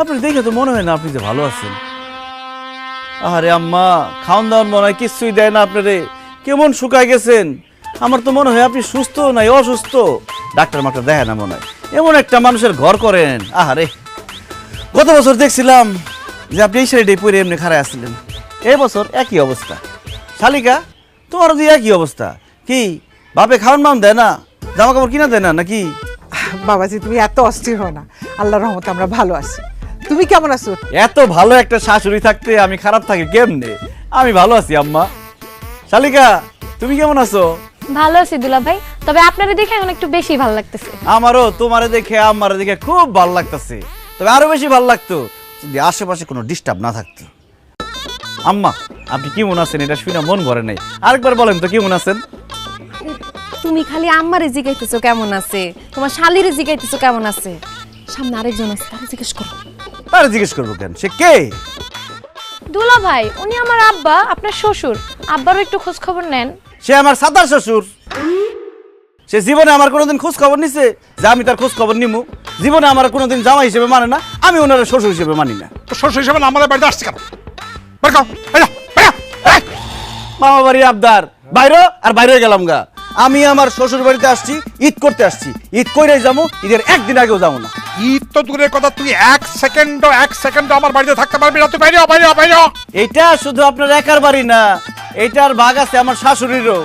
আপনি দেখে তো মনে হয় না আপনি যে ভালো আছেন। আরে আম্মা, খাওন দাওয়ান মনে হয় কিছুই দেয় না আপনারে, কেমন শুকায় গেছেন। আমার তো মনে হয় আপনি সুস্থ নাই অসুস্থ, ডাক্তার মাক্তার দেখে না মনে হয়। এমন একটা মানুষের ঘর করেন। আহারে, গত বছর দেখছিলাম যে আপনি এই সাইডে পরে এমনি খাড়ায় আসছিলেন, এই বছর একই অবস্থা। শালিকা, তোমারও দিয়ে একই অবস্থা। কি বাপে খাওয়ান মান দেয় না, জামা কাপড় কিনা দেয় না নাকি? বাবাজি তুমি এত অস্থির হও না, আল্লাহর রহমতে আমরা ভালো আছি। তুমি কেমন আছো? এত ভালো একটা শাশুড়ি থাকতে আমি খারাপ থাকি কেমনে? আমি ভালো আছি আম্মা। শালিকা, তুমি কেমন আছো? ভালো আছি দুলা ভাই, তবে আপনারে দেখে এখন একটু বেশি ভালো লাগতেছে। আমারও তোমারে দেখে আমারে দেখে খুব ভালো লাগতেছে, তবে আরো বেশি ভালো লাগতো যদি আশেপাশে কোনো ডিস্টার্ব না থাকতো। আম্মা, আপনি কেমন আছেন এটা শুনে মন ভরে নাই, আরেকবার বলেন তো কেমন আছেন? তুমি খালি আম্মারে জিগাইতেছো কেমন আছে, তোমার শালিরে জিগাইতেছো কেমন আছে। সামনে আরেকজন আছে, তারে জিজ্ঞেস করো। তার জিজ্ঞেস করবো কেন, সে কে? দুলা ভাই, উনি আমার আব্বা, আপনার শ্বশুর। আব্বারও একটু খোঁজ খবর নেন। সে আমার সাতার শ্বশুর। সে জীবনে আমার কোনোদিন খোঁজ খবর নিছে যে আমি তার খোঁজ খবর নিমু? জীবনে আমার কোনোদিন জামাই হিসেবে মানে না, আমি ওনার শ্বশুর হিসেবে মানি না। তো শ্বশুর হিসেবে আমাদের বাড়িতে আসছে কেন? বের কর, মামা বাড়ির আবদার, বাইরে আর বাইরে গেলাম গা। আমি আমার শ্বশুর বাড়িতে আসছি, ঈদ করতে আসছি, ঈদ কইরাই যাবো, ঈদের একদিন আগেও যাবো না। ঈদ তো দূরের কথা, তুই এক সেকেন্ড আমার বাড়িতে থাকতে পারবি না, তুই বাইরে বাইরে। এটা শুধু আপনার একার বাড়ি না, এটার ভাগ আছে আমার শাশুড়িরও।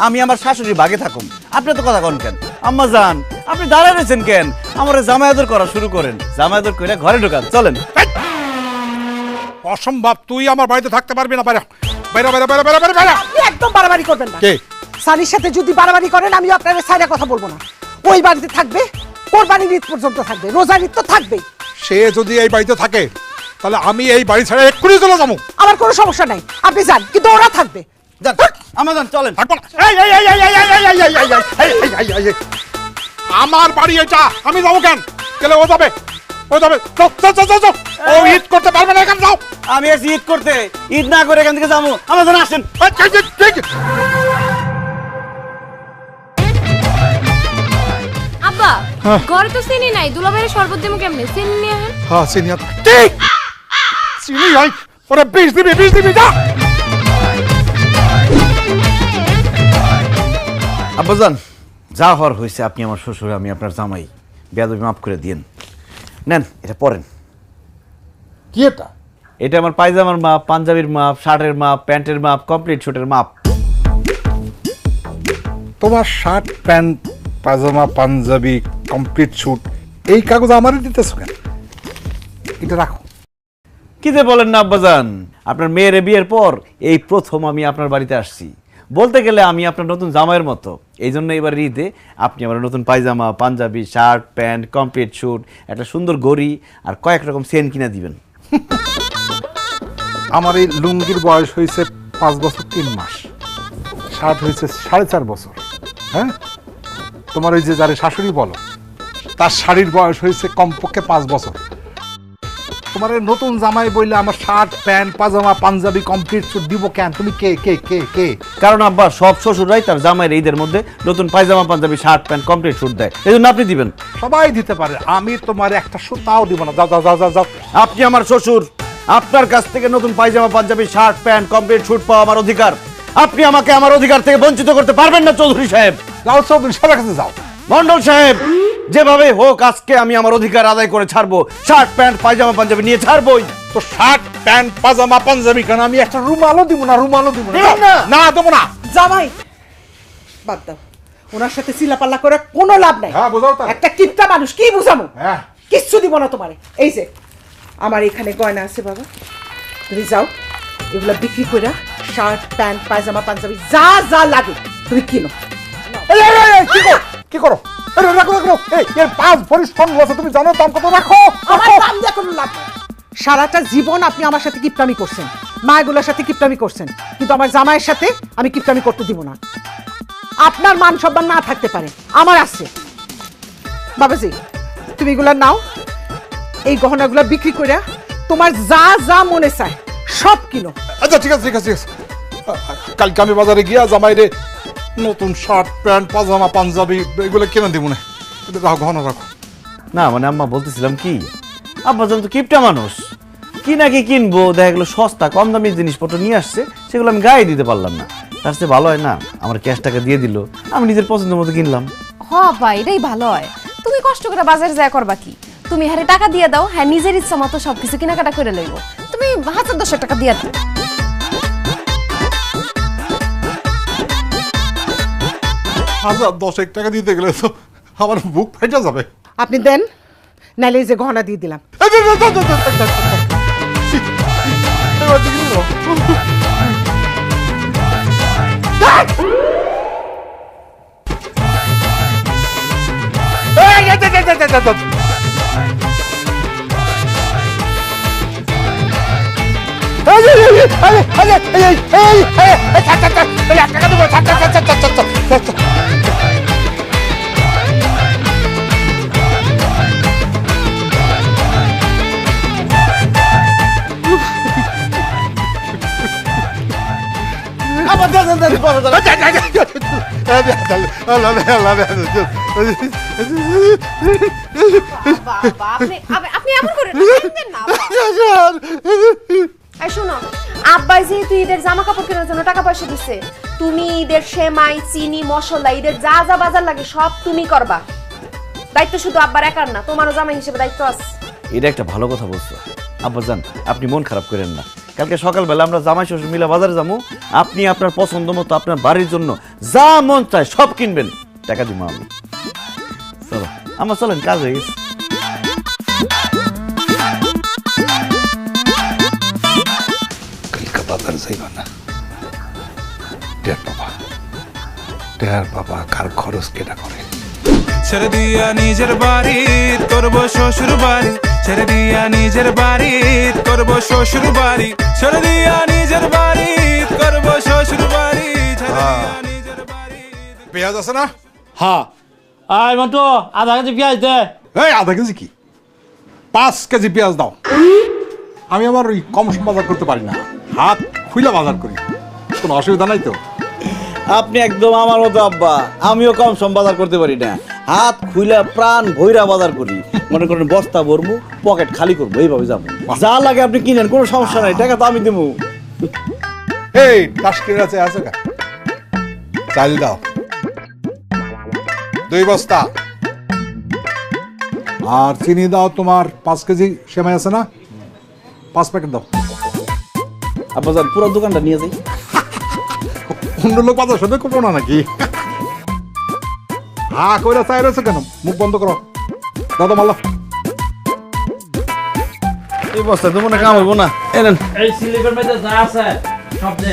আমি আমার শাশুড়ির ভাগে থাকুম, আপনি তো কথা কন কেন? আম্মা জান, আপনি দাঁড়ায় রয়েছেন কেন? আমার জামাই আদর করা শুরু করেন, জামাই আদর করে ঘরে ঢোকান, চলেন। অসম্ভব, তুই আমার বাড়িতে থাকতে পারবি না, বাইরে বাইরে বাইরে বাইরে বাইরে বাইরে। আপনি একদম বাড়াবাড়ি করবেন না। কে? সানির সাথে যদি বাড়াবাড়ি করেন আমি আপনার সাইডে কথা বলবো না। ওই বাড়িতে থাকবে, কোরবানির ঈদ পর্যন্ত থাকবে, রোজার ঈদ তো থাকবেই। সে যদি এই বাড়িতে থাকে তাহলে আমি এই বাড়ি ছেড়ে এক্ষুনি চলে যাবো। আমার কোনো সমস্যা নাই, আপনি যান, কিন্তু ওরা থাকবে। আমার যান, চলেন। থাকবো না। আমার বাড়ি এটা, আমি যাবো কেন? গেলে ও যাবে, ও যাবে। ও ঈদ করতে পারবে না, এখানে যাও। আমি এসে ঈদ করতে, ঈদ না করে এখান থেকে যাবো। আমার জান আসেন। আব্বা, ঘরে তো চিনি নাই, দুলা ভাইয়ের শরবত দেবো কেমনে? চিনি নিয়ে আহেন। হ্যাঁ, চিনি ঠিক চিনি হয়। ওরা বিষ দিবি যা। আব্বাজান, যা হওয়ার হয়েছে, আপনি আমার শ্বশুর, আমি আপনার জামাই, বেয়াদবি মাফ করে দিয়েন। নেন, এটা পরেন। কি এটা? এটা আমার পায়জামার মাপ, পাঞ্জাবির মাপ, শার্টের মাপ, প্যান্টের মাপ, কমপ্লিট শুটের মাপ। তোমার শার্ট, প্যান্ট, পাজামা, পাঞ্জাবি, কমপ্লিট স্যুট, এই কাগজ আমারই দিতেছো কেন? এটা রাখো। কি যে বলেন না আব্বাজান, আপনার মেয়ের বিয়ের পর এই প্রথম আমি আপনার বাড়িতে আসছি। বলতে গেলে আমি আপনার নতুন জামাইয়ের মতো। এই জন্য এবার ঈদে আপনি আমার নতুন পায়জামা, পাঞ্জাবি, শার্ট, প্যান্ট, কমপ্লিট স্যুট, একটা সুন্দর ঘড়ি আর কয়েক রকম চেন কিনা দিবেন। আমার এই লুঙ্গির বয়স হয়েছে 5 বছর 3 মাস, শার্ট হয়েছে 4.5 বছর। হ্যাঁ, তোমার ওই যে যারে শাশুড়ি বলো, তার শাড়ির বয়স হয়েছে কমপক্ষে 5 বছর। তোমার এই নতুন জামাই বললে আমার শার্ট, প্যান্ট, পাজামা, পাঞ্জাবি, কমপ্লিট স্যুট দিব কেন? তুমি কে কে কে কে? কারণ আব্বা, সব শ্বশুররাই তার জামাইয়ের ঈদের মধ্যে নতুন পায়জামা, পাঞ্জাবি, শার্ট, প্যান্ট, কমপ্লিট স্যুট দেয়, এই জন্য আপনি দিবেন। সবাই দিতে পারে, আমি তোমার একটা সুতাও দিব না। যাও যাও যাও যাও যাও। আপনি আমার শ্বশুর, আপনার কাছ থেকে নতুন পায়জামা, পাঞ্জাবি, শার্ট, প্যান্ট, কমপ্লিট স্যুট পাওয়া আমার অধিকার। আপনি আমাকে আমার অধিকার থেকে বঞ্চিত করতে পারবেন না চৌধুরী সাহেব। যাও চৌধুরী সাহেবের কাছে যাও। মন্ডল সাহেব, যেভাবে হোক আজকে আমি আমার অধিকার আদায় করে ছাড়বো। শার্ট, প্যান্ট, পায়জামা, পাঞ্জাবি নিয়ে ছাড়বোই। তো শার্ট, প্যান্ট, পাজামা, পাঞ্জাবি কেন? আমি একটা রুমালও দিব না, রুমালও দিব না। দিবেন না? না, দেবো না। জামাই, বাদ দাও, ওনার সাথে চিলাপাল্লা করে কোনো লাভ নাই। হ্যাঁ, বোঝাও তাই। একটা কিপটা মানুষ, কি বুঝামো? হ্যাঁ। কিচ্ছু দিব না তোমারে। এই যে আমার এখানে গয়না আছে বাবা, তুমি যাও এগুলা বিক্রি করে শার্ট, প্যান্ট, পায়জামা, পাঞ্জাবি যা যা লাগে তুমি কিনো। এই, এই, এই, এই, কি করো? আরে রাখো রাখো। এই এর 5 ভরি স্বর্ণ আছে, তুমি জানো দাম কত? রাখো। আমার দাম দিয়ে কোনো লাভ নাই। সারাটা জীবন আপনি আমার সাথে কিপটামি করছেন, মায়েগুলোর সাথে কিপটামি করছেন, কিন্তু আমার জামাইয়ের সাথে আমি কিপটামি করতে দিব না। আপনার মান সম্মান না থাকতে পারে, আমার আছে। বাবাজি, তুমি এগুলা নাও, এই গহনাগুলা বিক্রি করে তোমার যা যা মনে চায় সব কিনো। আচ্ছা, ঠিক আছে ঠিক আছে ঠিক আছে। কালকে আমি বাজারে গিয়া জামাইরে নতুন শার্ট, প্যান্ট, পাজামা, পাঞ্জাবি এগুলো কিনে দিব না। রাখো, গহনা রাখো। না মানে আম্মা, বলতেছিলাম কি, আব্বাজান তো কিপটা মানুষ, কি নাকি কিনবো, দেখা গেলো সস্তা কম দামি জিনিসপত্র নিয়ে আসছে, সেগুলো আমি গায়ে দিতে পারলাম না। তার চেয়ে ভালো হয় না আমার ক্যাশ টাকা দিয়ে দিল, আমি নিজের পছন্দের মতো কিনলাম। হ ভাই, এটাই ভালো হয়। তুমি কষ্ট করে বাজারে যায় করবা কি? তুমি হারে টাকা দিয়ে দাও, হ্যাঁ নিজের ইচ্ছা মতো সবকিছু কেনাকাটা করে লইব। তুমি 1000-1000 টাকা দিয়ে দাও। 1000 টাকা দিতে গেলে তো আমার বুক ফাইটা যাবে। আপনি দেন, নাইলে এই যে গহনা দিয়ে দিলাম। আপনি এমন করেন না। এই শোনো, আব্বাই যেহেতু ঈদের জামা কাপড় কেনার জন্য টাকা পয়সা দিচ্ছে, তুমি ঈদের সেমাই, চিনি, মশলা, ঈদের যা যা বাজার লাগে সব তুমি করবা। দায়িত্ব শুধু আব্বার একার না, তোমারও জামাই হিসেবে দায়িত্ব আছে। এটা একটা ভালো কথা বলছো আব্বাজান, আপনি মন খারাপ করেন না। কালকে সকালবেলা আমরা জামাই শ্বশুর মিলে বাজারে যাবো, আপনি আপনার পছন্দ মতো আপনার বাড়ির জন্য যা মন চায় সব কিনবেন, টাকা দিব আমি। চলো আমার চলেন, কাজ হয়ে গেছে। বাজারে যাইবা না, টের বাবা কার খরচ কেটা করে। ছেড়ে দিয়া নিজের বাড়ি করবো শ্বশুর বাড়ি, ছেড়ে দিয়া নিজের বাড়ি করবো শ্বশুর বাড়ি, ছেড়ে দিয়া নিজের বাড়ি করবো শ্বশুর বাড়ি, ছেড়ে দিয়া নিজের বাড়ি। পেঁয়াজ আছে না? হ্যাঁ, আয় মন্টু, আধা কেজি পেঁয়াজ দে। এই আধা কেজি কি, 5 কেজি পেঁয়াজ দাও। আমি আমার ওই কম সম বাজার করতে পারি না, হাত খুইলা বাজার করি, কোনো অসুবিধা নাই তো? আপনি একদম আমার মতো আব্বা, আমিও কম সম বাজার করতে পারি না, হাত খুইলা প্রাণ ভৈরা বাজার করি। মনে করেন বস্তা ভরবো, পকেট খালি করবো, এইভাবে যাবো। যা লাগে আপনি কিনেন, কোনো সমস্যা নাই, টাকা তো আমি দেবো। এই টাস্কির আছে আছে কা চাল দাও 2 বস্তা, আর চিনি দাও তোমার 5 কেজি, সেমাই আছে না 5 প্যাকেট দাও। আব্বাজান পুরো দোকানটা নিয়ে যাই। অন্য লোক বাজার সাথে করবো না নাকি? হা কইরা চাই রয়েছে কেন, মুখ বন্ধ করো, দাদা মাল্লা। এই বস্তা তো মনে কাম হইব না, এনেন। এই সিলিপের মধ্যে যা আছে সব দে।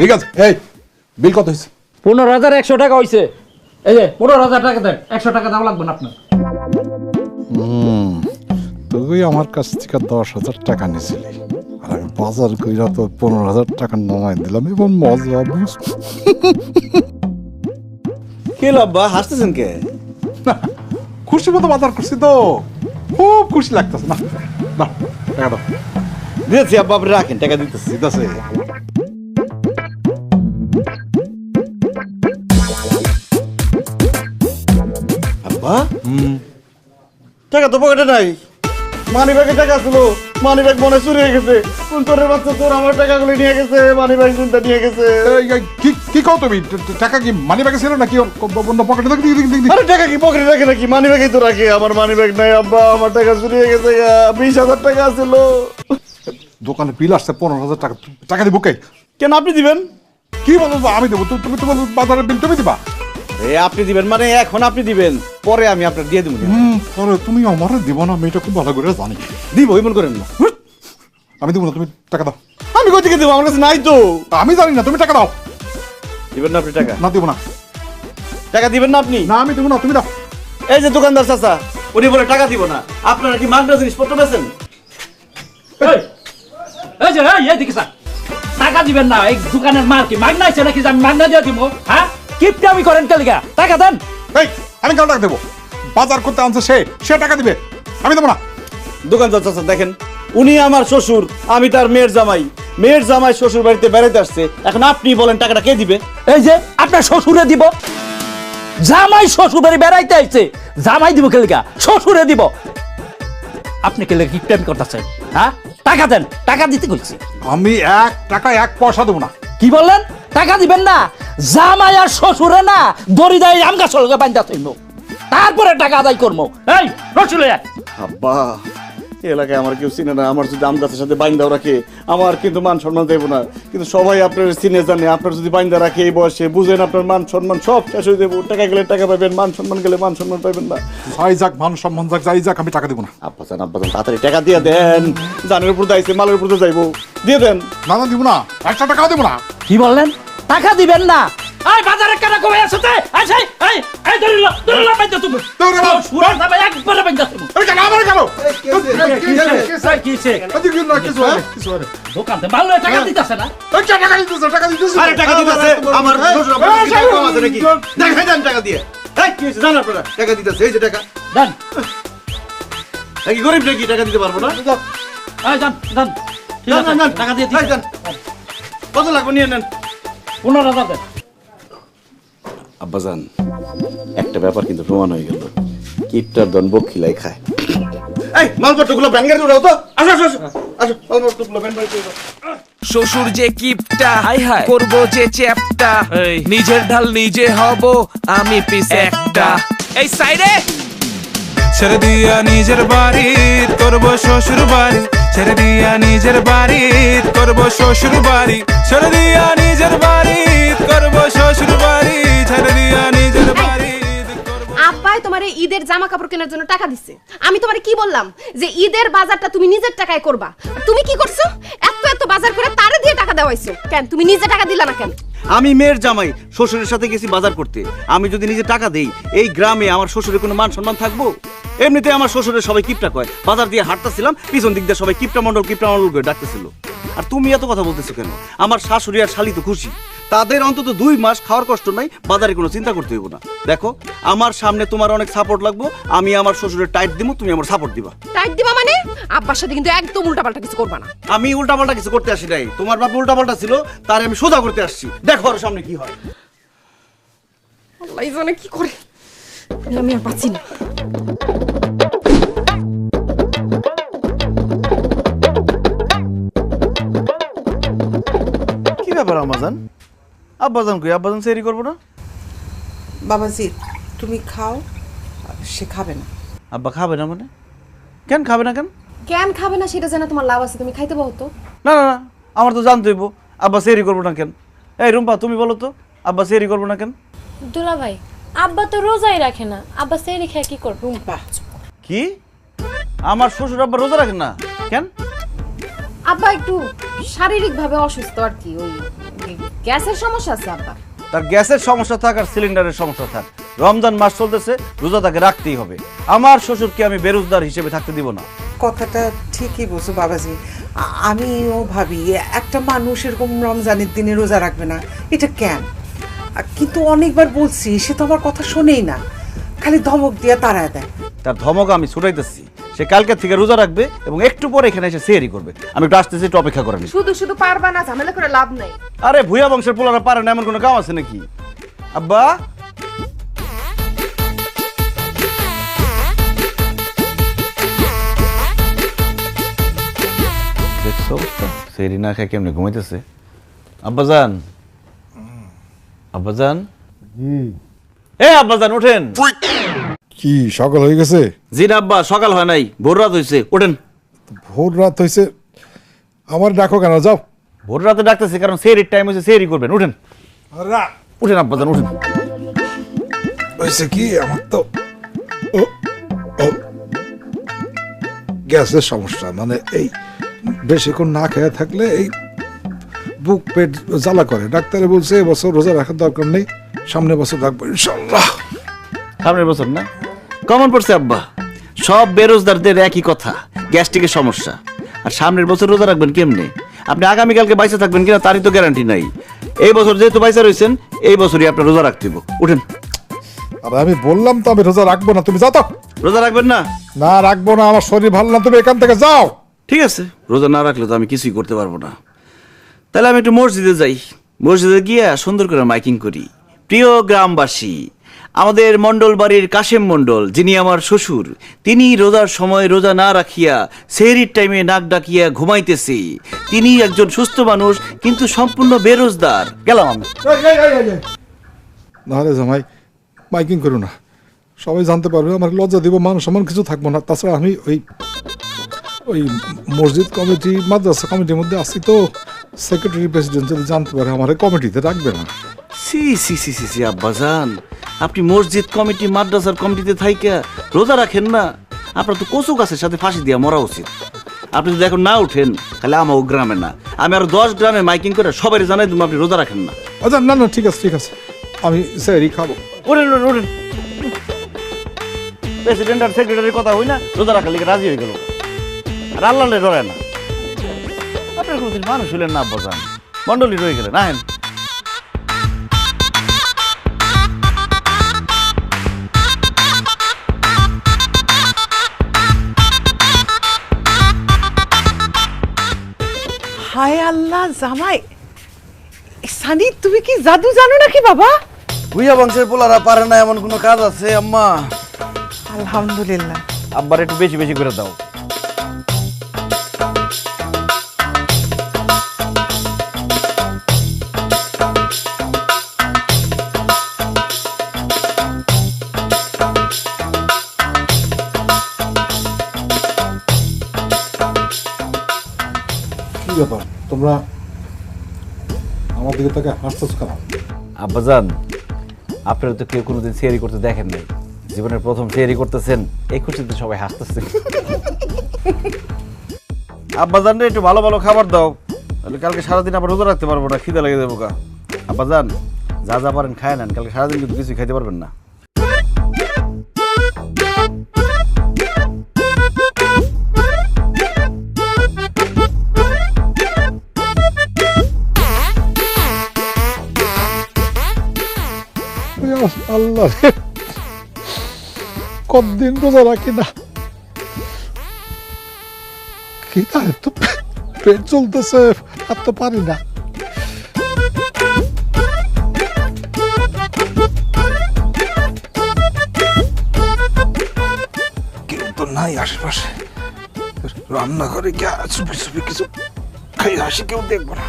ঠিক আছে, এই বিল কত হয়েছে? 15,100 টাকা হয়েছে। এই যে 15,000 টাকা দেন, 100 টাকা দাম লাগবে না আপনার। তুই আমার কাছ থেকে 10,000 টাকা নিয়েছিলি, আর আমি বাজার কইরা তো 15,000 টাকা নামাই দিলাম, এবং মজা বুঝ। কি আব্বা হাসতেছেন কে? খুশি মতো বাজার করছি তো, খুব খুশি লাগতেছে। না না, টাকা দাও। দিয়েছি আব্বা, আপনি রাখেন, টাকা দিতেছি। ঠিক আছে, আব্বা টাকা তো পকেটে নাই, মানি ব্যাগে টাকা ছিল, মানি ব্যাগ মনে চুরি হয়ে গেছে। কোন তোরের বাচ্চা তোর আমার টাকাগুলো নিয়ে গেছে, মানি ব্যাগ চিন্তা নিয়ে গেছে। কি কও তুমি? টাকা কি মানি ব্যাগে ছিল নাকি অন্য পকেটে? আরে টাকা কি পকেটে রাখে নাকি, মানি ব্যাগেই তো রাখে। আমার মানি ব্যাগ নাই আব্বা, আমার টাকা চুরি হয়ে গেছে। 20,000 টাকা ছিল। দোকানে বিল আসছে 15,000 টাকা, টাকা দিব কে? কেন আপনি দিবেন? কি বলবো, আমি দেবো? তুমি তোমার বাজারের বিল তুমি দিবা? আপনি দিবেন মানে এখন আপনি দিবেন, পরে আমি আপনার দিয়ে দেবো। পরে তুমি আমার দিব না, আমি এটা খুব ভালো করে জানি। দিব এমন করেন না, আমি দিব না, তুমি টাকা দাও। আমি কই থেকে দেবো, আমার কাছে নাই তো। আমি জানি না, তুমি টাকা দাও। দিবেন না আপনি টাকা? না দিব না। টাকা দিবেন না আপনি? না আমি দিব না, তুমি দাও। এই যে দোকানদার চাচা, উনি বলে টাকা দিব না। আপনারা কি মাগনা জিনিসপত্র বেচেন? এই যে এই দিকে স্যার, টাকা দিবেন না, এই দোকানের মাল কি মাগনা আছে নাকি যে আমি মাগনা দিয়ে দিব? হ্যাঁ, কিপটা আমি করেন কেলিগা? টাকা দেন। এই আমি কেন টাকা দেবো? বাজার করতে আনছে সে টাকা দিবে, আমি দেবো না। দোকানদার চাচা দেখেন, উনি আমার শ্বশুর, আমি তার মেয়ের জামাই শ্বশুর বাড়িতে বেড়াতে আসছে, এখন আপনি বলেন টাকাটা কে দিবে? এই যে আপনার শ্বশুরে দিব। জামাই শ্বশুর বাড়ি বেড়াইতে আইছে, জামাই দিব কেলিগা? শ্বশুরে দিব। আপনি কেলিগা কিপটামি করতেছেন? হ্যাঁ, টাকা দেন, টাকা দিতে কইছি। আমি 1 টাকা 1 পয়সা দেবো না। কি বললেন? টাকা দিবেন না? জামাই আর শ্বশুরে না দড়ি দেয় আম গাছ লগে বান্ধা থইব, তারপরে টাকা আদায় করবো। এই রসুলে আব্বা, এলাকায় আমার কেউ চিনে না, আমার যদি আম গাছের সাথে বাইন্দা রাখে আমার কিন্তু মান সম্মান দেবো না, কিন্তু সবাই আপনার চিনে জানে, আপনার যদি বাইন্দা রাখে এই বয়সে বুঝেন আপনার মান সম্মান সব শেষ হয়ে দেবো। টাকা গেলে টাকা পাবেন, মান সম্মান গেলে মান সম্মান পাবেন না। যাই যাক, মান সম্মান যাক, যাই যাক, আমি টাকা দেবো না। আব্বা যান তাড়াতাড়ি টাকা দিয়ে দেন, জানের উপর দাইছে মালের উপর যাইবো, দিয়ে দেন। না না দিব না, 1 টাকাও দেবো না। কি বললেন? টাকা দিবেন না? এই বাজারে কেন কমে আসছে? এই দড়িলা বাইন্দা তুমি সুরা দাবে একবারে বাইন্দা তুমি। এই কেন আমার কেন? কিছে কিছু দোকানতে মাল লয়ে টাকা দিতেছে না? এই টাকা দিতেছে, টাকা দিতেছে। আরে টাকা দিতেছে আমার শ্বশুর আব্বা কি টাকা কম আছে নাকি? দেখাই দেন টাকা দিয়ে। এই কি হইছে জান আপনারা? টাকা দিতেছে, এই যে টাকা দেন। নাকি গরিব নাকি টাকা দিতে পারবো না? এই দেন দেন, ঠিক আছে টাকা দিয়ে দিন। কত লাগবে নিয়ে নেন। 15,000 দেন। আব্বাজান, একটা ব্যাপার কিন্তু প্রমাণ হয়ে গেল, কিপটার দন বকিলাই খায়। এই মালপত্রগুলো ব্যান গাড়িতে উঠাও তো। আসো আসো আসো, মালপত্রগুলো ব্যান গাড়িতে উঠাও। শ্বশুর যে কিপটা, করবো যে চ্যাপটা, নিজের ঢাল নিজে হব আমি পিস একটা। এই সাইডে ছেড়ে দিয়া নিজের বাড়ি করবো শ্বশুর বাড়ি, ছেড়ে দিয়া নিজের বাড়ি করবো শ্বশুর বাড়ি, ছেড়ে দিয়া নিজের বাড়ি করবো শ্বশুর বাড়ি, ছেড়ে দিয়া নিজের বাড়ি। আব্বাই তোমারে ঈদের জামা কাপড় কেনার জন্য টাকা দিচ্ছে, আমি তোমারে কি বললাম যে ঈদের বাজারটা তুমি নিজের টাকায় করবা, আর তুমি কি করছো? এত বাজার করে তারে দিয়ে টাকা দেওয়াইছো কেন? তুমি নিজে টাকা দিলা না কেন? আমি মেয়ের জামাই, শ্বশুরের সাথে গেছি বাজার করতে, আমি যদি নিজে টাকা দেই এই গ্রামে আমার শ্বশুরের কোনো মান সম্মান থাকবো? এমনিতে আমার শ্বশুরের সবাই কিপটা কয়, বাজার দিয়ে হাঁটতেছিলাম পিছন দিক দিয়ে সবাই কিপটা মন্ডল করে ডাকতেছিল। আর তুমি এত কথা বলতেছো কেন? আমার শাশুড়ি আর শালি তো খুশি, তাদের অন্তত 2 মাস খাওয়ার কষ্ট নাই, বাজারে কোনো চিন্তা করতে হইব না। দেখো আমার সামনে তোমার অনেক সাপোর্ট লাগবো, আমি আমার শ্বশুরের টাইট দিব, তুমি আমার সাপোর্ট দিবা। টাইট দিবা মানে? আব্বার সাথে কিন্তু একদম উল্টাপাল্টা কিছু করবা না। আমি উল্টাপাল্টা কিছু করতে আসি নাই, তোমার বাপ উল্টাপাল্টা ছিল, তার আমি সোজা করতে আসছি। দেখো আর সামনে কি হয়। আল্লাহ জানে কি করে, আমি আর পাচ্ছি না। কি ব্যাপার আমাজান? আব্বাজান কই? আব্বাজান সেরি করবো না? বাবাজি তুমি খাও, সে খাবে না। আব্বা খাবে না মানে? কেন খাবে না কেন? কেন খাবে না সেটা জানা তোমার লাভ আছে, তুমি খাইতে পারো তো। না না না, আমার তো জানতে হইব আব্বা সেরি করবো না কেন। এই রুম্পা তুমি বলো তো, আব্বা সেরি করবো না কেন? দুলা ভাই, আব্বা তো রোজাই রাখে না, আব্বা সেরি খেয়ে কি করবে? কি? আমার শ্বশুর আব্বা রোজা রাখেন না কেন? আব্বা একটু শারীরিক ভাবে অসুস্থ আর কি, ওই গ্যাসের সমস্যা আছে আব্বা। তার গ্যাসের সমস্যা থাক আর সিলিন্ডারের সমস্যা থাক, রমজান মাস চলতেছে, রোজা তাকে রাখতেই হবে। আমার শ্বশুরকে আমি বেরোজগার হিসেবে থাকতে দিব না। কথাটা ঠিকই বলছো বাবাজি, আমিও ভাবি একটা মানুষ এরকম রমজানের দিনে রোজা রাখবে না, এটা কেন? কিন্তু অনেকবার বলছি, সে তো আমার কথা শোনেই না, খালি ধমক দিয়ে তাড়ায় দেয়। তার ধমক আমি ছুটাইতেছি, সে কালকে থেকে রোজা রাখবে এবং একটু পরে এখানে এসে সেহরি করবে। আমি একটু আসতেছি, একটু অপেক্ষা করেন। শুধু শুধু পারবা না, ঝামেলা করে লাভ নাই। আরে ভুয়া বংশের পোলারা পারে না এমন কোনো কাম আছে নাকি? আব্বা দেখছো সেহরি না খেয়ে কেমনে ঘুমাইতেছে? আব্বাজান, আব্বাজান, এ আব্বাজান ওঠেন। কি সকাল হয়ে গেছে? জি না আব্বা, সকাল হয় নাই, ভোর রাত হয়েছে, ওঠেন। ভোর রাত হয়েছে, আমার ডাকো কেন? যাও। ভোর রাতে ডাকতেছে কারণ সেহরির টাইম হয়েছে, সেহরি করবেন, উঠেন উঠেন আব্বাজান উঠেন। হয়েছে কি, আমার তো গ্যাসের সমস্যা, মানে এই বেশিক্ষণ না খেয়ে থাকলে এই বুক পেট জ্বালা করে। ডাক্তারে বলছে এবছর রোজা রাখার দরকার নেই, সামনের বছর রাখবো ইনশাল্লাহ। সামনের বছর না? কমন পড়ছে আব্বা, সব বেরোজগারদের একই কথা, গ্যাস্ট্রিকের সমস্যা। আর সামনের বছর রোজা রাখবেন কেমনে? আপনি আগামীকালকে বাইসা থাকবেন কিনা তারই তো গ্যারান্টি নাই। এই বছর যেহেতু বাইসা রয়েছেন, এই বছরই আপনার রোজা রাখতে হবে। উঠেন। আরে আমি বললাম তো আমি রোজা রাখবো না, তুমি যাও তো। রোজা রাখবেন না? না রাখবো না, আমার শরীর ভালো না, তুমি এখান থেকে যাও। ঠিক আছে, রোজা না রাখলে তো আমি কিছুই করতে পারবো না। তাহলে আমি একটু মসজিদে যাই, মসজিদে গিয়ে সুন্দর করে মাইকিং করি। প্রিয় গ্রামবাসী, আমাদের মণ্ডল বাড়ির কাশেম মণ্ডল, যিনি আমার শ্বশুর, তিনি রোজার সময় রোজা না রাখিয়া সেহরির টাইমে নাক ডাকিয়া ঘুমাইতেছে। তিনি একজন সুস্থ মানুষ, কিন্তু সম্পূর্ণ বেরোজগার। গেলাম আমি। না রে জামাই, মাইকিং করো না, সবাই জানতে পারবে, আমার লজ্জা দিব, মান সম্মান কিছু থাকবো না। তাছাড়া আমি ওই মসজিদ কমিটি মাদ্রাসা কমিটির মধ্যে আছি তো, সেক্রেটারি প্রেসিডেন্ট যদি জানতে পারে আমার কমিটিতে রাখবে না। সি সি সি সি সি আব্বাজান, আপনি মসজিদ কমিটি মাদ্রাসার কমিটিতে থাইকা রোজা রাখেন না? আপনার তো কচু গাছের সাথে ফাঁসি দিয়া মরা উচিত। আপনি যদি এখন না উঠেন, তাহলে আমার গ্রামে না, আমি আরো 10 গ্রামে মাইকিং করে সবাই জানাই দেবো আপনি রোজা রাখেন না। আচ্ছা না না, ঠিক আছে ঠিক আছে, আমি সেহরি খাবো। ওরেন ওরেন ওরেন, প্রেসিডেন্ট আর সেক্রেটারির কথা হই না, রোজা রাখার লিগে রাজি হয়ে গেল, আর আল্লাহ ডরায় না। আপনার কোনোদিন মানুষ হইলেন না আব্বাজান, মন্ডলী রয়ে গেলেন। আহেন। হায় আল্লাহ জামাই, সানি তুমি কি জাদু জানো নাকি বাবা? ভুইয়া বংশের পোলারা পারে না এমন কোনো কাজ আছে আম্মা? আলহামদুলিল্লাহ। আব্বার একটু বেশি বেশি করে দাও। কি ব্যাপার, তোমরা আমার দিকে তাকে হাসতেছ কেন? আব্বাজান, আপনারা তো কেউ কোনোদিন সিয়ারি করতে দেখেন নাই, জীবনের প্রথম সিয়ারি করতেছেন, এই খুশিতে সবাই হাসতেছে। আব্বাজান রে একটু ভালো ভালো খাবার দাও, তাহলে কালকে সারাদিন আবার রোজা রাখতে পারবো না, খিদে লেগে যাবো। আব্বাজান, যা যা পারেন খায় নেন, কালকে সারাদিন কিন্তু কিছুই খাইতে পারবেন না। আল্লাহ, কতদিন রোজা রাখি না, কি তো পেট চলতেছে, আর তো পারি না। কেউ তো নাই আশেপাশে, রান্না করে গিয়ে চুপি চুপি কিছু খাই হাসি, কেউ দেখবো না।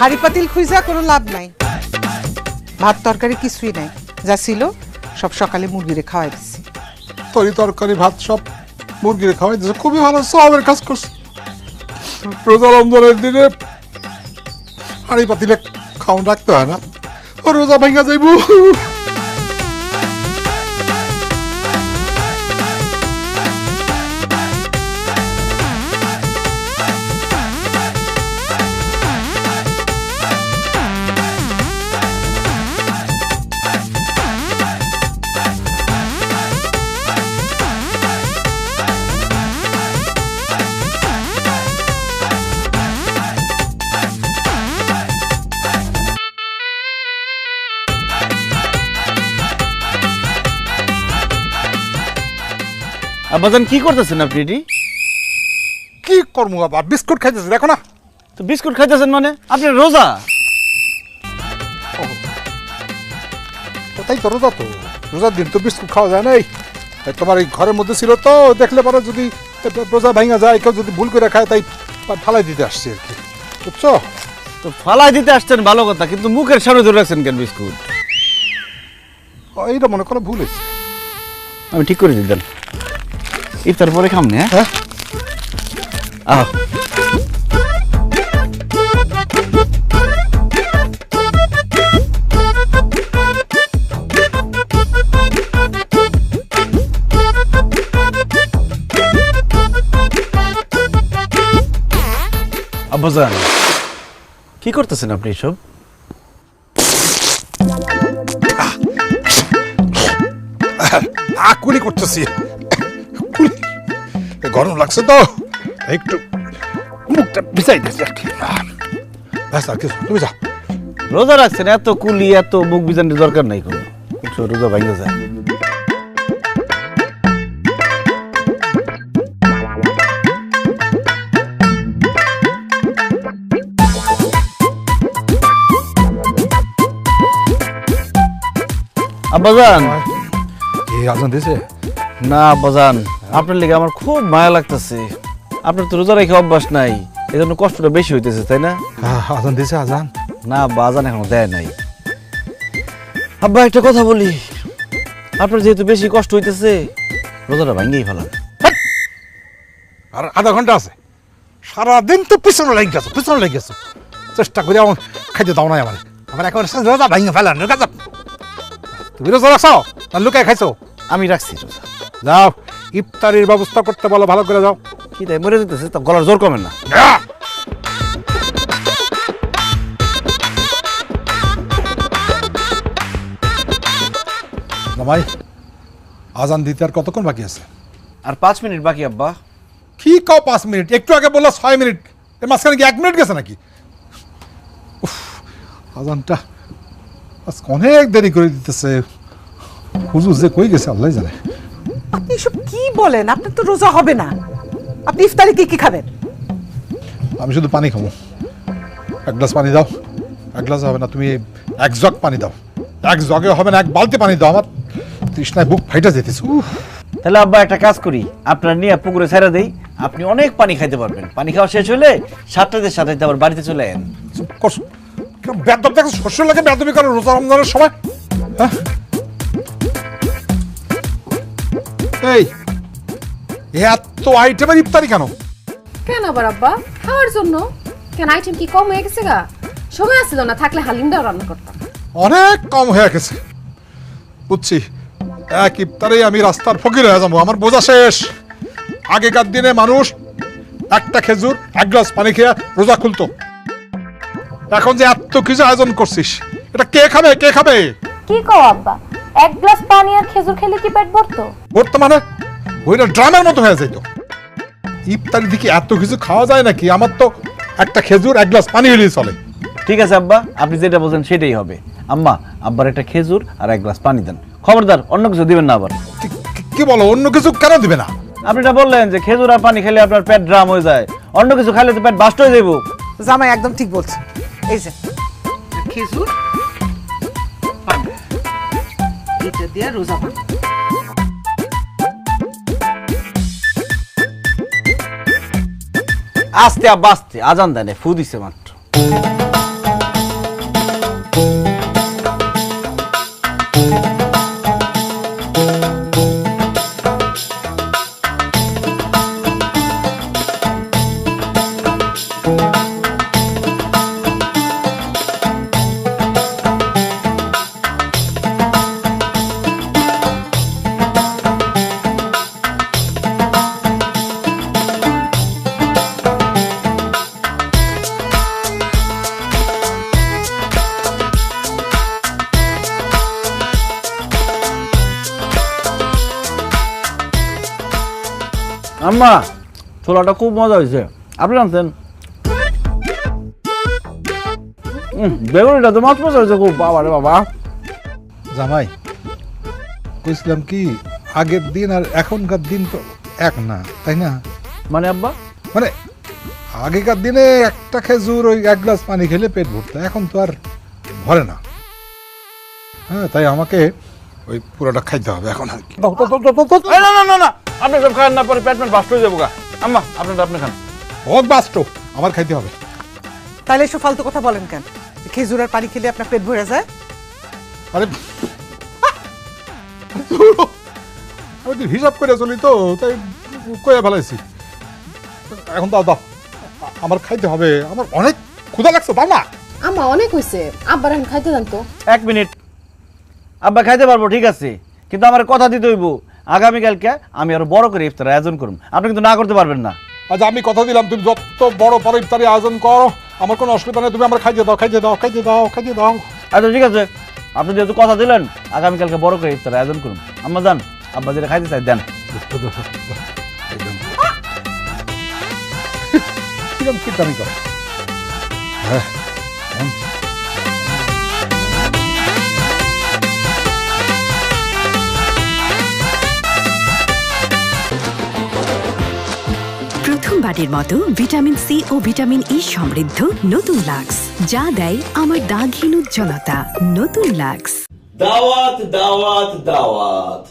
হাড়ি পাতিল খুঁজা কোনো লাভ নাই, ভাত তরকারি কিছুই নাই, যা ছিল সব সকালে মুরগিরে খাওয়াই দিচ্ছি। তরি তরকারি ভাত সব মুরগিরে খাওয়াই দিচ্ছে, খুবই ভালো সবের কাজ করছে। রোজা রমজানের দিনে হাড়ি পাতিলে খাওয়ান রাখতে হয় না, ও রোজা ভাঙ্গা যাইব। আব্বাজান, কি করতেছেন আপনি? এটি কি করবো আবার, বিস্কুট খাইতেছে, দেখো না। তো বিস্কুট খাইতেছেন মানে আপনি রোজা? তাই তো রোজা, তো রোজার দিন তো বিস্কুট খাওয়া যায় নাই। তোমার এই ঘরের মধ্যে ছিল তো, দেখলে পরে যদি রোজা ভাঙা যায়, কেউ যদি ভুল করে খায়, তাই ফালাই দিতে আসছি আর কি, বুঝছো? তো ফালাই দিতে আসছেন ভালো কথা, কিন্তু মুখের সামনে ধরে রাখছেন কেন বিস্কুট? এইটা মনে করো ভুল হয়েছে। আমি ঠিক করে দিতেন, ইফতার পরে খামনি। হ্যাঁ, আহ আব্বাজান কি করতেছেন আপনি এসব? কুলি করতেছি, গরম লাগছে তো একটু মুখটা ভিজাই দিচ্ছি আর কি। ব্যাস আর কিছু, তুমি যাও। রোজা রাখছেন, এত কুলি এত মুখ বিজানোর দরকার নাই কোনো, রোজা ভাঙে যায়। আব্বাজান এই আজান দিয়েছে? না আব্বাজান, আপনার লেগে আমার খুব মায়া লাগতেছে। আপনার তো রোজা রেখে অভ্যাস নাই, এই জন্য কষ্টটা বেশি হইতেছে, তাই না? আজান দিয়েছে? আজান না আব্বা, আজান এখনো দেয় নাই। আব্বা একটা কথা বলি, আপনার যেহেতু বেশি কষ্ট হইতেছে, রোজাটা ভাঙ্গেই ফেলান। আর আধা ঘন্টা আছে, সারাদিন তো পিছনে লেগে গেছো, পিছনে লেগে গেছো, চেষ্টা করে আমার খাইতে দাও নাই আমার। আমার এখন রোজা ভাঙে ফেলান। তুমি রোজা রাখছো না লুকায় খাইছো? আমি রাখছি রোজা। যাও ইফতারির ব্যবস্থা করতে বলো, ভালো করে যাও। কি তাই মরে যেতেছে তো, গলার জোর কমে না। জামাই, আজান দিতে আর কতক্ষণ বাকি আছে? আর 5 মিনিট বাকি আব্বা। কি কাও 5 মিনিট? একটু আগে বললো 6 মিনিট, এর মাঝখানে কি 1 মিনিট গেছে নাকি? উফ, আজানটা আজকে অনেক দেরি করে দিতেছে। হুজুর যে কই গেছে আল্লাহ জানে। আপনি এসব কি বলেন? আপনার তো রোজা হবে না। আপনি ইফতারে কি খাবেন? আমি শুধু পানি খাবো। 1 গ্লাস পানি দাও। 1 গ্লাস হবে না, তুমি 1 জগ পানি দাও। 1 জগে হবে না, 1 বালতি পানি দাও। আমার তৃষ্ণায় বুক ফাইটা যেতেছে। তাহলে আব্বা একটা কাজ করি, আপনার নিয়ে পুকুরে ছেড়ে দেই, আপনি অনেক পানি খাইতে পারবেন। পানি খাওয়া শেষ হলে 7টার সাথে আবার বাড়িতে চলে আয়েন। বেদব দেখো, শস্য লাগে বেদবি করে রোজা রমজানের সময়। হ্যাঁ এই এত আইটেমের ইফতারি কেন? কেন আবার আব্বা? খাওয়ার জন্য। কেন আইটেম কি কম হয়ে গেছে গা? সময় আছিল না, থাকলে হালিমটাও রান্না করতাম। অনেক কম হয়ে গেছে বুঝছি। এক ইফতারে আমি রাস্তার ফকির হয়ে যাবো, আমার বোঝা শেষ। আগেকার দিনে মানুষ একটা খেজুর 1 গ্লাস পানি খেয়ে রোজা খুলতো। এখন যে এত কিছু আয়োজন করছিস, এটা কে খাবে? কে খাবে? কি কও আব্বা, 1 গ্লাস পানি আর খেজুর খেলে কি পেট ভরতো? বর্তমানে ওইটা ড্রামের মতো হয়ে যাইতো। ইফতারি দিকে এত কিছু খাওয়া যায় নাকি? আমার তো একটা খেজুর 1 গ্লাস পানি হলেই চলে। ঠিক আছে আব্বা, আপনি যেটা বলছেন সেটাই হবে। আম্মা, আব্বার একটা খেজুর আর 1 গ্লাস পানি দেন। খবরদার অন্য কিছু দিবেন না আবার। কি বলো? অন্য কিছু কেন দিবে না? আপনি এটা বললেন যে খেজুর আর পানি খেলে আপনার পেট ড্রাম হয়ে যায়, অন্য কিছু খাইলে তো পেট বাস্ট হয়ে যাবো। জামাই একদম ঠিক বলছে। এই যে খেজুর, পানি, এটা দিয়ে রোজা পানি। আস্তে আব্বা আস্তে, আজান দেন, ফু দিছে মাত্র। আম্মা, ছোলাটা খুব মজা হয়েছে, আপনি জানতেন? বেগুনিটা তো মাছ মজা হয়েছে খুব। বাবা রে বাবা। জামাই, কইছিলাম কি, আগের দিন আর এখনকার দিন তো এক না, তাই না? মানে আব্বা, মানে আগেকার দিনে একটা খেজুর ওই 1 গ্লাস পানি খেলে পেট ভরতো, এখন তো আর ভরে না। হ্যাঁ, তাই আমাকে ওই পুরোটা খাইতে হবে এখন আর কি। এই না না না না, আপনি সব খান না, পরে পেট বাস্ট হয়ে যাবো গা। আম্মা, আপনারটা আপনি খান। বহুত বাস্ট, আমার খাইতে হবে। তাহলে এসব ফালতু কথা বলেন কেন? খেজুর আর পানি খেলে আপনার পেট ভরে যায়? আরে আমি তো হিসাব করে চলি তো, তাই কয়ে ফেলাইছি। এখন দাও দাও, আমার খাইতে হবে, আমার অনেক ক্ষুধা লাগছে। দাও না। আম্মা অনেক হইছে, আব্বার এখন খাইতে দেন তো। 1 মিনিট। আব্বা খাইতে পারবো ঠিক আছে, কিন্তু আমার কথা দিতে হইব, আগামীকালকে আমি আরো বড় করে ইফতার আয়োজন করব। আপনি কিন্তু না করতে পারবেন না। আজ আমি কথা দিলাম তুমি যত বড় বড় ইফতারি আয়োজন করো, আমার কোনো অসুবিধা নেই, তুমি আমার খাইয়ে দাও, খাইয়ে দাও, খাইয়ে দাও, খাইয়ে দাও। আচ্ছা ঠিক আছে, আপনি যেহেতু কথা দিলেন আগামীকালকে বড় করে ইফতার আয়োজন করুন। আম্মা যান, আব্বা যেটা খাইতে চাই দেন। কিরকম কিপটামি করো? হ্যাঁ প্রথমবারের মতো ভিটামিন সি ও ভিটামিন ই সমৃদ্ধ নতুন লাক্স, যা দেয় আমার দাগহীন উজ্জ্বলতা। নতুন লাক্স। দাওয়াত দাওয়াত দাওয়াত,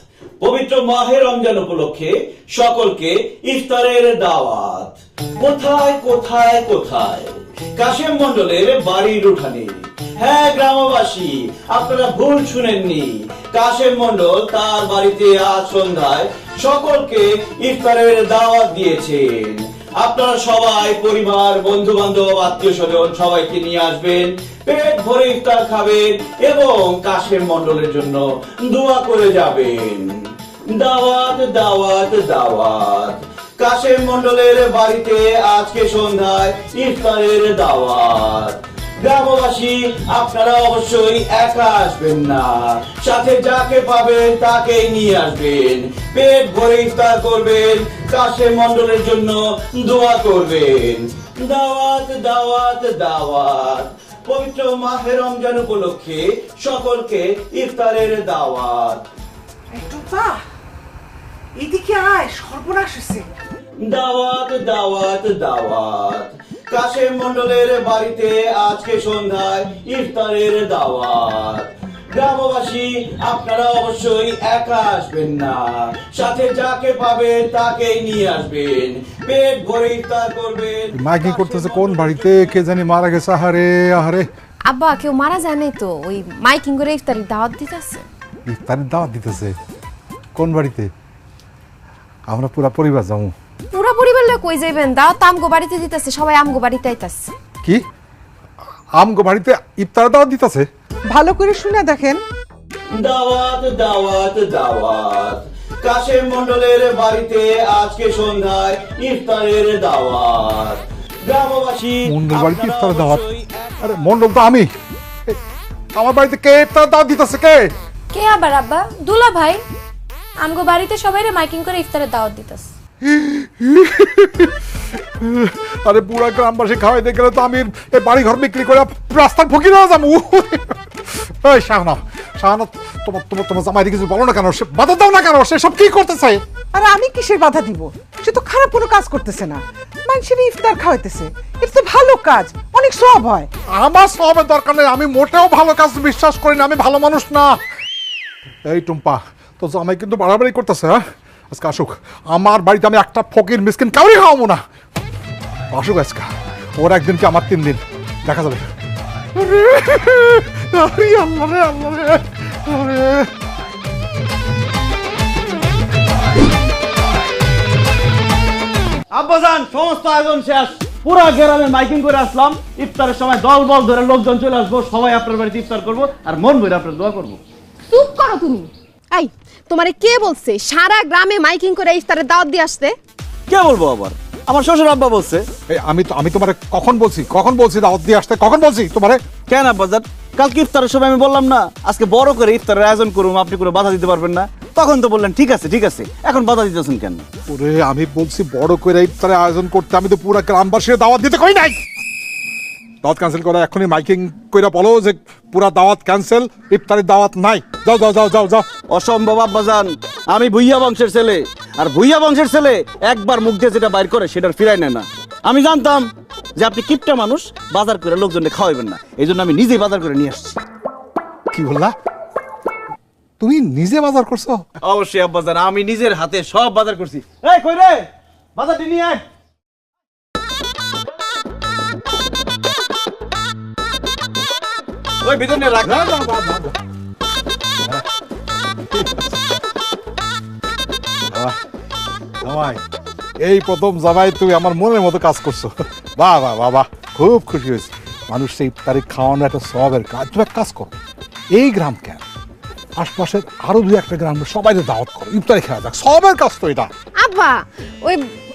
পবিত্র মাহে রমজান উপলক্ষে সকলকে ইফতারের দাওয়াত। কোথায় কোথায় কোথায়? কাশেম মন্ডলের বাড়ির উঠানে। হ্যাঁ গ্রামবাসী, আপনারা ভুল শুনেননি, কাশেম মন্ডল তার বাড়িতে আজ সন্ধ্যায় সকলকে ইফতারের দাওয়াত দিয়েছেন। আপনারা সবাই পরিবার, বন্ধু বান্ধব, আত্মীয় স্বজন সবাইকে নিয়ে আসবেন, পেট ভরে ইফতার খাবেন এবং কাশেম মন্ডলের জন্য দোয়া করে যাবেন। দাওয়াত দাওয়াত দাওয়াত, কাশেম মন্ডলের বাড়িতে আজকে সন্ধ্যায় ইফতারের দাওয়াত। গ্রামবাসী, আপনারা অবশ্যই একা আসবেন না, সাথে যাকে পাবেন তাকেই নিয়ে আসবেন, পেট ভরে ইফতার করবেন, কাশেম মন্ডলের জন্য দোয়া করবেন। দাওয়াত দাওয়াত দাওয়াত, পবিত্র মাহে রমজান উপলক্ষে সকলকে ইফতারের দাওয়াত। এদিকে আয়, সর্বনাশ হয়েছে। দাওয়াত দাওয়াত দাওয়াত, কাশেম মন্ডলের বাড়িতে আজকে সন্ধ্যায় ইফতারের দাওয়াত। গ্রামবাসী, আপনারা অবশ্যই একা আসবেন না, সাথে যাকে পাবেন তাকেই নিয়ে আসবেন, পেট ভরে ইফতার করবেন। মাইকিং করতেছে কোন বাড়িতে, কে জানি মারা গেছে। আহারে আহারে, আব্বা কেউ মারা যায় নাই তো, ওই মাইকিং করে ইফতারির দাওয়াত দিতেছে। ইফতারের দাওয়াত দিতেছে কোন বাড়িতে? আমরা পুরা পরিবার যাবো। পুরা পরিবার লোক কই যাইবেন? দাওয়াত আমগো বাড়িতে দিতেছে, সবাই আমগো বাড়িতে আইতাছে। কি আমগো বাড়িতে ইফতারের দাওয়াত দিতেছে? ভালো করে শুনে দেখেন। দাওয়াত দাওয়াত দাওয়াত, কাশেম মন্ডলের বাড়িতে আজকে সন্ধ্যায় ইফতারের দাওয়াত। গ্রামবাসী, মন্ডল বাড়িতে আপনারা ইফতারের দাওয়াত? অবশ্যই আরে মন্ডল তো আমি। আমার বাড়িতে কে ইফতারের দাওয়াত দিতেছে? কে? কে আবার আব্বা? দুলা ভাই আমগো বাড়িতে সবাইরে মাইকিং করে ইফতারের দাওয়াত দিতাছে। আরে পুরা গ্রামবাসী খাওয়াইতে গেলে তো আমি এই বাড়ি ঘর বিক্রি করে রাস্তার ফকির হয়ে যাবো। এই শাহনা, শাহনা, তোমার তোমার তোমার জামাই কিছু বলো না কেন? সে বাধা দাও না কেন? সে সব কি করতেছে? আর আমি কিসের বাধা দিব? সে তো খারাপ কোনো কাজ করতেছে না, মানুষের ইফতার খাওয়াইতেছে। এটা তো ভালো কাজ, অনেক সওয়াব হয়। আমার সবের দরকার নেই, আমি মোটেও ভালো কাজ বিশ্বাস করি না, আমি ভালো মানুষ না। এই টুম্পা, তো জামাই কিন্তু বাড়াবাড়ি করতেছে। হ্যাঁ, আজকে আসুক আমার বাড়িতে, আমি একটা ফকির মিসকিন কাউরি খাওয়াবো না। আসুক আজকে, ওর একদিন কি আমার 3 দিন, দেখা যাবে। আরে আল্লাহ রে, আল্লাহ রে, আরে। আব্বাজান, সমস্ত আয়োজন শেষ, পুরা গ্রামে মাইকিং করে আসলাম। ইফতারের সময় দল বল ধরে লোকজন চলে আসবো, সবাই আপনার বাড়িতে ইফতার করবো আর মন ভরে আপনার দোয়া করবো। চুপ করো তুমি। এই, তোমারে কে বলছে সারা গ্রামে মাইকিং করে ইফতারের দাওয়াত দিয়ে আসতে? কে বলবো আবার? আমার শ্বশুর আব্বা বলছে। এই আমি তোমারে কখন বলছি দাওয়াত দিয়ে আসতে? কখন বলছি তোমারে? কেন আব্বাজান, কালকে ইফতারের সময় আমি বললাম না আজকে বড় করে ইফতারের আয়োজন করুম, আপনি কোনো বাধা দিতে পারবেন না? তখন তো বললেন ঠিক আছে ঠিক আছে, এখন বাধা দিতেছেন কেন? ওরে আমি বলছি বড় করে ইফতারের আয়োজন করতে, আমি তো পুরো গ্রামবাসীর দাওয়াত দিতে কই নাই। দাওয়াত ক্যান্সেল করে এখনই মাইকিং কইরা বলো যে পুরা দাওয়াত ক্যান্সেল, ইফতারের দাওয়াত নাই। যাও যাও যাও যাও যাও। অসম্ভব আব্বাজান, আমি ভুইয়া বংশের ছেলে, আর ভুইয়া বংশের ছেলে একবার মুখ দিয়ে যেটা বাইর করে সেটার ফিরাই নেয় না। আমি জানতাম যে আপনি কিপটা মানুষ, বাজার করে লোকজনকে খাওয়াইবেন না, এই জন্য আমি নিজেই বাজার করে নিয়ে আসছি। কি বললা? তুমি নিজে বাজার করছো? অবশ্যই আব্বাজান, আমি নিজের হাতে সব বাজার করছি। এই কই রে, বাজারটি নিয়ে আয়। ওই ভিতর নিয়ে রাখ। জামাই, এই প্রথম জামাই তুমি আমার মনের মতো কাজ করছো। বাহ বাহ বাহ বাহ, খুব খুশি হয়েছি। মানুষ সেই ইফতারি খাওয়ানো একটা সওয়াবের কাজ। তুমি এক কাজ করো, এই গ্রাম কেন, আশপাশের আরো 2-1টা গ্রাম সবাই দাওয়াত করো, ইফতারি খাওয়া যাক, সওয়াবের কাজ তো এটা। আব্বা, ওই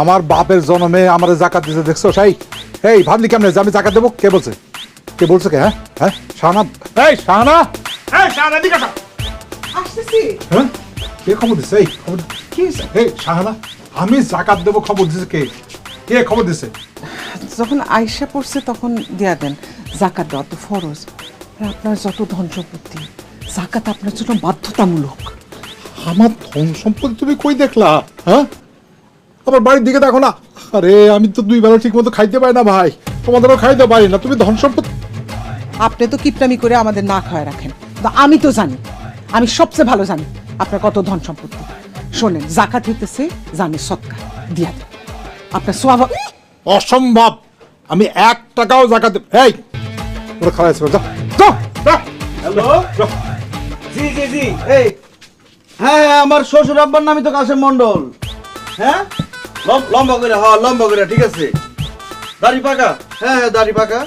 আমার বাপের জন্মে আমার জাকাত দিতে দেখছো সেই এই ভাবলি কেমনে যে আমি জাকাত দেবো? কে বলছে কে হ্যাঁ হ্যাঁ শাহানা এই শাহানা দিকে আসো। আসতেছি। হ্যাঁ কে খবর দিছে? এই খবর কি এই শাহানা আমি জাকাত দেবো খবর দিছে কে? কে খবর দিছে? যখন আয়সা পড়ছে তখন দেয়া দেন। জাকাত দেওয়া তো ফরজ। আপনার যত ধন সম্পত্তি জাকাত আপনার জন্য বাধ্যতামূলক। আমার ধন সম্পত্তি তুমি কই দেখলা? হ্যাঁ আমার বাড়ির দিকে দেখো না। আরে আমি তো 2 বেলা ঠিক মতো খাইতে পারি না ভাই, তোমাদেরও খাইতে পারি না। তুমি ধন সম্পত্তি আপনি তো কিপটামি করে আমাদের না খাওয়ায় রাখেন, কিন্তু আমি তো জানি, আমি সবচেয়ে ভালো জানি আপনার কত ধন সম্পত্তি। শোনেন, জাকাত হইতেছে জানি সৎকার, দিয়া দেন। আপনার স্বভাব অসম্ভব, আমি 1 টাকাও জাকাত দেব। এই ওরা খাওয়া আছে, যা যা যা। হ্যালো জি জি জি এই হ্যাঁ আমার শ্বশুর আব্বার নামই তো কাশেম মন্ডল। হ্যাঁ লম্বা করে, হ্যাঁ লম্বা করে, ঠিক আছে। দাড়ি পাকা? হ্যাঁ দাড়ি পাকা।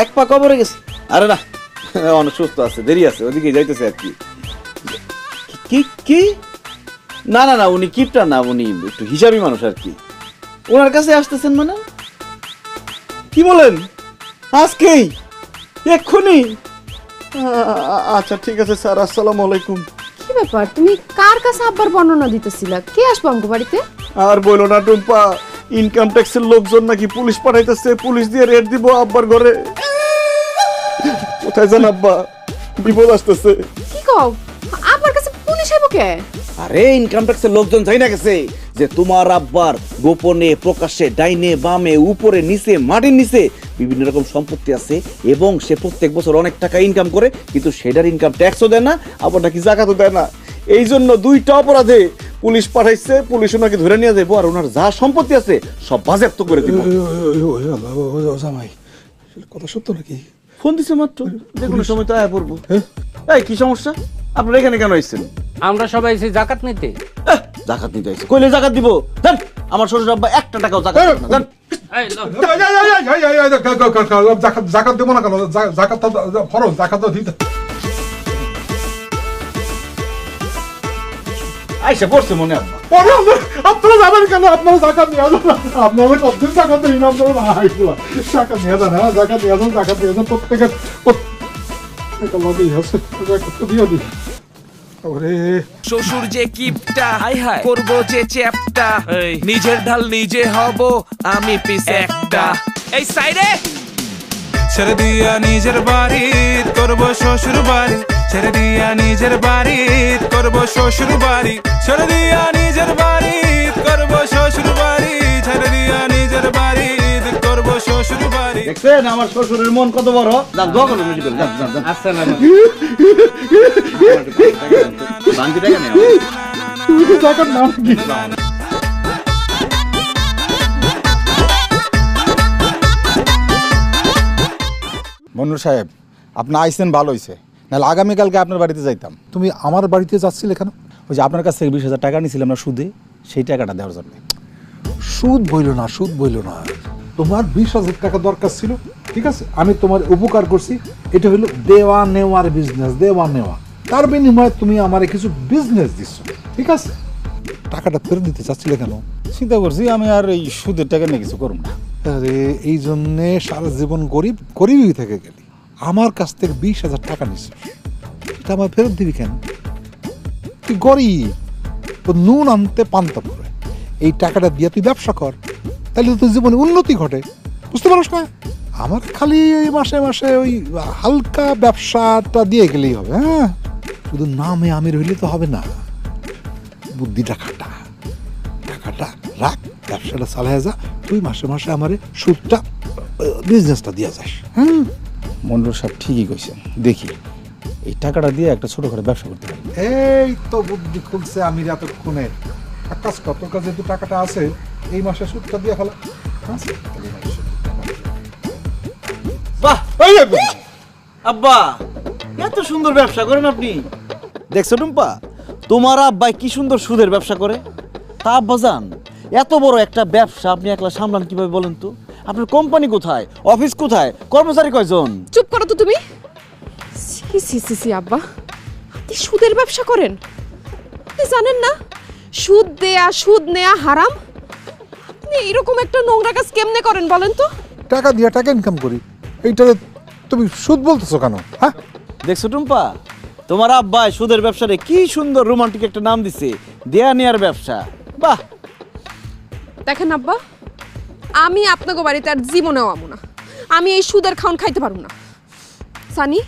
1 পা কবরে গেছে? আরে না, অনেক সুস্থ আছে, দেরি আছে, ওদিকে যাইতেছে আর কি। কি কি না না না, উনি কিপটা না, উনি একটু হিসাবি মানুষ আর কি। ওনার কাছে আসতেছেন মানে? কি বলেন? আজকেই? এক্ষুনি? আচ্ছা ঠিক আছে স্যার, আসসালামু আলাইকুম। কি ব্যাপার, তুমি কার কাছে আব্বার বর্ণনা দিতেছিলা? কে আসবো আমগো বাড়িতে? আর বলো না টুম্পা, ইনকাম ট্যাক্সের লোকজন নাকি পুলিশ পাঠাইতেছে, পুলিশ দিয়ে রেড দিব আব্বার ঘরে। কোথায় যান আব্বা, বিপদ আসতেছে। কি কও, আব্বার কাছে পুলিশ আইবো কে? আরে ইনকাম ট্যাক্সের লোকজন যাই না গেছে যে তোমার আব্বার গোপনে প্রকাশ্যে ডাইনে বামে উপরে নিচে মাটির নিচে বিভিন্ন রকম সম্পত্তি আছে এবং সে প্রত্যেক বছর অনেক টাকা ইনকাম করে, কিন্তু সেটার ইনকাম ট্যাক্সও দেয় না, আবার নাকি জাকাতও দেয় না। এই জন্য 2টা অপরাধে পুলিশ পাঠাইছে, পুলিশ ওনাকে ধরে নিয়ে যাবো আর ওনার যা সম্পত্তি আছে সব বাজেয়াপ্ত করে দিব। জামাই কথা সত্য নাকি? ফোন দিছে মাত্র, যে কোনো সময় তো আয়া পড়বো। এই কি সমস্যা, আপনারা এখানে কেন আসছেন? আমরা সবাই এসে জাকাত নিতে। জাকাত নিতে আসছে, কইলে জাকাত দিব? দেন, আমার শ্বশুর আব্বা 1 টাকাও জাকাত দেন না, দেন। জাকাত দেবো না কেন? জাকাত ফরজ, জাকাত দিতে। আইসা পড়ছে মনে আব্বা। আপনারা যাবেন কেন? আপনারা জাকাত নিয়ে যান, আপনারা কতদিন জাকাত দিন? আপনারা জাকাত নিয়ে যান, হ্যাঁ জাকাত নিয়ে যান, জাকাত নিয়ে যান, প্রত্যেকের দিয়ে দিই। শ্বশুর যে কিপটা, হাই হাই করবো যে চ্যাপটা, নিজের ঢাল নিজে হব আমি পিস একটা। এই সাইডে ছেড়ে দিয়া নিজের বাড়ি করবো শ্বশুর বাড়ি, ছেড়ে দিয়া নিজের বাড়ি করবো শ্বশুর বাড়ি, ছেড়ে দিয়া নিজের বাড়ি করবো শ্বশুর বাড়ি, ছেড়ে দিয়া নিজের বাড়ি করবো শ্বশুর বাড়ি। দেখছেন আমার শ্বশুরের মন কত বড়? যান দোয়া করুন, যান যান যান। আসসালামু বান্তি টাকা নেই জাকাত না কি? মন্ডল সাহেব, আপনি আইসেন ভালো হয়েছে, নাহলে আগামীকালকে আপনার বাড়িতে যাইতাম। তুমি আমার বাড়িতে যাচ্ছিলে কেন? ওই যে আপনার কাছ থেকে 20,000 টাকা নিয়েছিলাম না সুদে, সেই টাকাটা দেওয়ার জন্য। সুদ বইল না, সুদ বইল না। তোমার 20,000 টাকা দরকার ছিল, ঠিক আছে, আমি তোমার উপকার করছি। এটা হলো দেওয়া নেওয়ার বিজনেস, দেওয়া নেওয়া। তার বিনিময়ে তুমি আমার কিছু বিজনেস দিচ্ছ, ঠিক আছে। টাকাটা ফেরত দিতে চাচ্ছিলে কেন? চিন্তা করছি আমি আর এই সুদের টাকা নিয়ে কিছু করব না। আরে এই জন্যে সারা জীবন গরিবই থেকে গেলি। আমার কাছ থেকে 20,000 টাকা নিচ্ছিস, এটা আমার ফেরত দিবি কেন? তুই গরিব, তো নুন আনতে পান্তা পড়ে। এই টাকাটা দিয়ে তুই ব্যবসা কর, তাহলে তোর জীবনে উন্নতি ঘটে, বুঝতে পারছ না? আমার খালি এই মাসে মাসে ওই হালকা ব্যবসাটা দিয়ে গেলেই হবে। হ্যাঁ, শুধু নামে আমির হইলে তো হবে না, বুদ্ধিটা খাটা, টাকাটা রাখ, ব্যবসাটা চালায় যা, তুই মাসে মাসে আমার সুদটা বিজনেসটা দিয়ে যাস। হ্যাঁ মন্ডল সাহেব ঠিকই কইছেন, দেখি এই টাকাটা দিয়ে একটা ছোটখাটো ব্যবসা করতে পারি। এই তো বুদ্ধি খুলছে আমির এতক্ষণে। এক কাজ কর, তোর কাছে যে টাকাটা আছে এই মাসে সুদটা দিয়ে ফেলা। বাহ আব্বা, এত সুন্দর ব্যবসা করেন আপনি। দেখছো টুম্পা, তোমার আব্বা কি সুন্দর সুদের ব্যবসা করে। তা আব্বা জান, এত বড় একটা ব্যবসা আপনি একলা সামলান কিভাবে বলেন তো? আপনার কোম্পানি কোথায়, অফিস কোথায়, কর্মচারী কয়জন? চুপ করো তো তুমি। সি সি সি সি আব্বা, আপনি সুদের ব্যবসা করেন? আপনি জানেন না সুদ দেয়া সুদ নেয়া হারাম? আপনি আপনি এরকম একটা নোংরা কাজ কেমনে করেন বলেন তো? টাকা দিয়ে টাকা ইনকাম করি, এইটারে তুমি সুদ বলতেছো কেন? হ্যাঁ, দেখছো টুম্পা, তোমার আব্বা সুদের ব্যবসারে কি সুন্দর রোমান্টিক একটা নাম দিছে, দেয়া নেয়ার ব্যবসা। বাহ! দেখেন আব্বা, আমি আপনাকে বাড়িতে আর জীবনেও আমু না। আমি এই সুদের খাওন খাইতে পারবো না। সানি,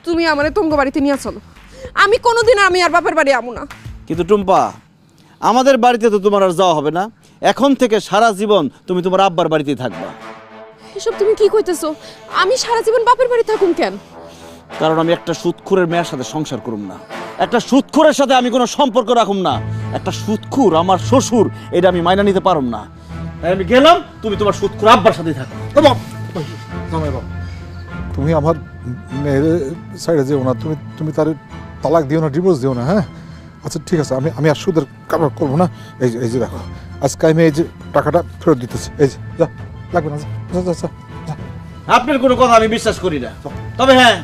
তুমি আমারে তোমাকে বাড়িতে নিয়ে চলো। আমি কোনোদিন আমি আর বাপের বাড়ি আমু না। কিন্তু টুম্পা, আমাদের বাড়িতে তো তোমার আর যাওয়া হবে না। এখন থেকে সারা জীবন তুমি তোমার আব্বার বাড়িতেই থাকবা। এসব তুমি কি কইতেছো? আমি সারা জীবন বাপের বাড়ি থাকুম কেন? কারণ আমি একটা সুদখোরের মেয়ের সাথে সংসার করুম না, একটা সুদখোরের সাথে আমি কোনো সম্পর্ক রাখুম না। একটা সুদখোর আমার শ্বশুর, এটা আমি মাইনা নিতে পারুম না। তাই আমি গেলাম, তুমি তোমার সুদখোর আব্বার সাথেই থাকো। তুমি আমার মেয়ের সাইডে যেও না, তুমি তার তালাক দিও না, ডিভোর্স দিও না। হ্যাঁ, আচ্ছা ঠিক আছে, আমি আর সুদের কারবার করবো না। এই যে দেখো, আজকে আমি এই যে টাকাটা ফেরত দিতেছি। এই যে যা, লাগবে না, যা। আপনার কোনো কথা আমি বিশ্বাস করি না। তবে হ্যাঁ,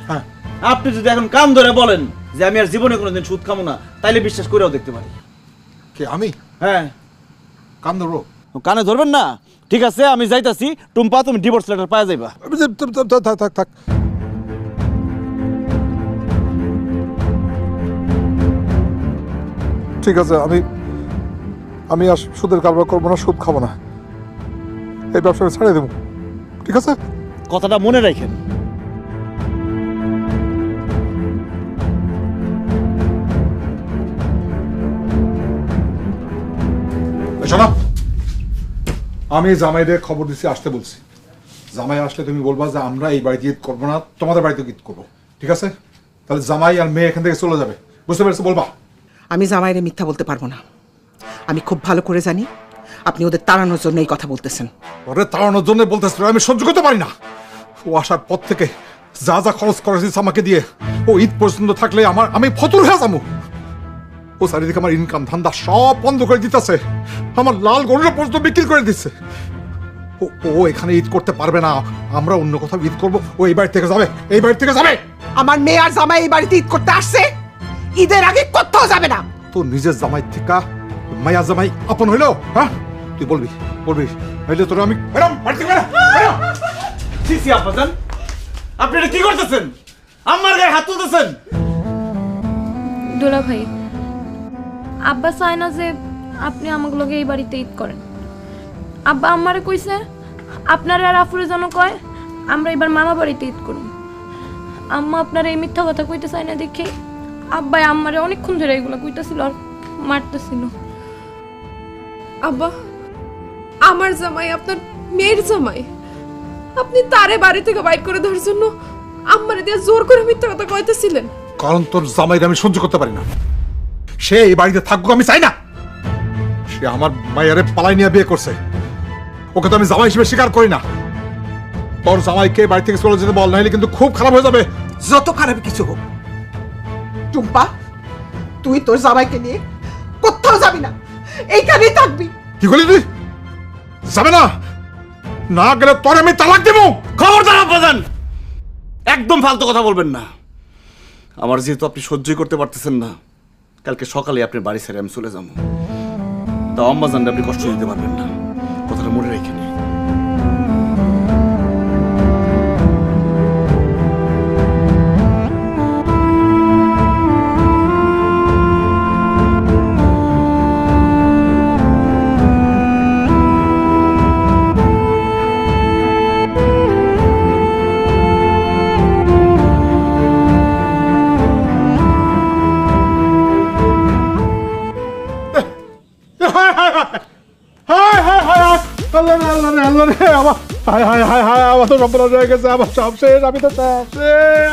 আপনি যদি এখন কান ধরে বলেন যে আমি আর জীবনে কোনোদিন সুদ খাবো না, তাইলে বিশ্বাস করেও দেখতে পারি। কে আমি? হ্যাঁ, কান ধরবো? কানে ধরবেন না? ঠিক আছে, আমি যাইতাছি। টুম্পা, তুমি ডিভোর্স লেটার পাওয়া যাইবা। থাক। ঠিক আছে, আমি আর সুদের কারবার করবো না, সুদ খাবো না, এই ব্যবসা ছেড়ে দেবো। ঠিক আছে, কথাটা মনে রাখেন। শোনো, আমি জামাইদের খবর দিচ্ছি, আসতে বলছি। জামাই আসলে তুমি বলবা যে আমরা এই বাড়িতে ঈদ করবো না, তোমাদের বাড়িতে ঈদ করবো। ঠিক আছে? তাহলে জামাই আর মেয়ে এখান থেকে চলে যাবে, বুঝতে পেরেছো? বলবা। আমি জামাইরে মিথ্যা বলতে পারবো না। আমি খুব ভালো করে জানি আপনি ওদের তাড়ানোর জন্য এই কথা বলতেছেন। ওরে তাড়ানোর জন্য বলতেছিল, আমি সহ্য করতে পারি না। ও আসার পর থেকে যা খরচ করেছিস আমাকে দিয়ে, ও ঈদ পর্যন্ত থাকলে আমি ফতুর হয়ে যাবো। ও চারিদিকে আমার ইনকাম ধান্দা সব বন্ধ করে দিতেছে, আমার লাল গরুটা পর্যন্ত বিক্রি করে দিচ্ছে। ও এখানে ঈদ করতে পারবে না, আমরা অন্য কোথাও ঈদ করবো। ও এই বাড়ি থেকে যাবে, এই বাড়ি থেকে যাবে। আমার মেয়ে আর জামাই এই বাড়িতে ঈদ করতে আসছে, ঈদের আগে কোথাও যাবে না। তোর নিজের জামাই থেকে মায়া জামাই আপন হইলো? হ্যাঁ, তুই বলবি হইলে তোর আমি আব্বাজান, আপনি এটা কি করতেছেন? আমার গায়ে হাত তুলতেছেন। দুলা ভাই, আব্বা চায় না যে আপনি আমাকে লগে এই বাড়িতে ঈদ করেন। আব্বা আমারে কইছে আপনার আর আফুরে যেন কয় আমরা এবার মামা বাড়িতে ঈদ করব। আম্মা আপনার এই মিথ্যা কথা কইতে চায় না দেখে আব্বাই আমারে অনেকক্ষণ ধরে এগুলো কইতাছিল আর মারতেছিল। আব্বা, আমার জামাই আপনার মেয়ের জামাই, আপনি তারে বাড়ি থেকে বাইর করে দেওয়ার জন্য আমারে দিয়ে জোর করে মিথ্যা কথা কইতেছিলেন। কারণ তোর জামাইকে আমি সহ্য করতে পারি না। সে এই বাড়িতে থাকুক, আমি চাই না। সে আমার মায়ের পালাই নিয়ে বিয়ে করছে, ওকে তো আমি জামাই হিসেবে স্বীকার করি না। তোর জামাইকে বাড়ি থেকে চলে যেতে বল, নাহলে কিন্তু খুব খারাপ হয়ে যাবে। যত খারাপ কিছু হোক, টুম্পা, তুই তোর জামাইকে নিয়ে কোথাও যাবি না, এইখানেই থাকবি। কি করলি তুই? যাবে না? না গেলে তোর আমি তালাক দেবো। খবরদার আব্বাজান, একদম ফালতু কথা বলবেন না। আমার যেহেতু আপনি সহ্যই করতে পারতেছেন না, কালকে সকালে আপনার বাড়ি ছেড়ে আমি চলে যাবো। তা আম্মাজানকে আপনি কষ্ট দিতে পারবেন না, কথাটা মনে রেখে নিন। আমার তো সম্পূর্ণ হয়ে গেছে, আমার সব শেষ, আমি তো সব শেষ।